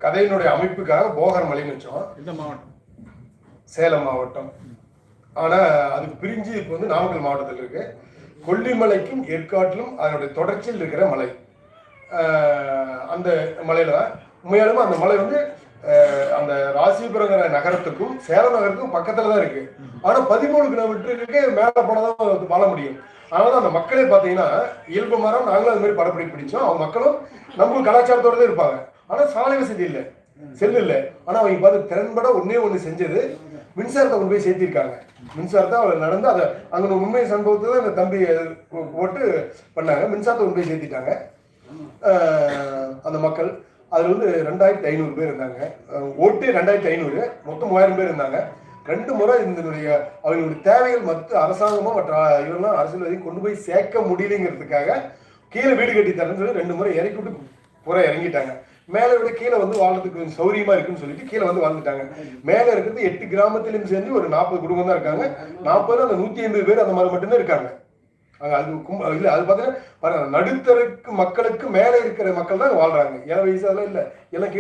கதையினுடைய அமைப்புக்காக போகர் மலைன்னு வச்சோம். இந்த மாவட்டம் சேலம் மாவட்டம். ஆனா அது பிரிஞ்சு இப்போ வந்து நாமக்கல் மாவட்டத்தில் இருக்கு. கொல்லிமலைக்கும் ஏற்காட்டிலும் அதனுடைய தொடர்ச்சியில் இருக்கிற மலை. அந்த மலையில உண்மையாலுமே அந்த மலை வந்து அந்த ராசிபுரங்கிற நகரத்துக்கும் சேலம் நகரத்துக்கும் பக்கத்துல தான் இருக்கு. ஆனா 13 கிலோமீட்டருக்கு மேல போனதான் வாழ முடியும். அதனால அந்த மக்களே பாத்தீங்கன்னா இயல்பு மரம் நாங்களும் அது மாதிரி படப்படி பிடிச்சோம். அவங்க மக்களும் நம்ம கலாச்சாரத்தோட தான் இருப்பாங்க. ஆனா சாலை வசதி இல்லை, செல் இல்லை. ஆனா அவங்க பார்த்து திறன்பட ஒண்ணு செஞ்சது மின்சாரத்தை கொண்டு போய் சேர்த்திருக்காங்க. மின்சாரத்தை அவர் நடந்து அதை அங்கே உண்மை சம்பவத்தை தான் இந்த தம்பி போட்டு பண்ணாங்க. மின்சாரத்தை கொண்டு போய் சேர்த்திட்டாங்க அந்த மக்கள். அதில் வந்து 2500 பேர் இருந்தாங்க. ஓட்டு 2500, மொத்தம் 3000 பேர் இருந்தாங்க. 2 முறை இதனுடைய அவங்களுடைய தேவைகள் மற்ற அரசாங்கமும் மற்ற இவரெல்லாம் அரசியல்வாதி கொண்டு போய் சேர்க்க முடியலைங்கிறதுக்காக கீழே வீடு கட்டி தரேன்னு சொல்லி 2 முறை இறக்கி விட்டு புற இறங்கிட்டாங்க. மேலே விட கீழே வந்து வாழ்றதுக்கு சௌரியமா இருக்குன்னு சொல்லிட்டு கீழே வந்து வாழ்ந்துட்டாங்க. மேலே இருக்கிறது 8 கிராமத்திலும் சேர்ந்து ஒரு 40 குடும்பம் தான் இருக்காங்க. 40 அந்த 150 பேர் அந்த மாதிரி மட்டும்தான் இருக்காங்க. அது இல்ல, அது பார்த்தீங்கன்னா நடுத்தருக்கு மக்களுக்கு மேலே இருக்கிற மக்கள் தான் வாழ்றாங்க. 7 வயசு அதெல்லாம் இல்லை, எல்லாம்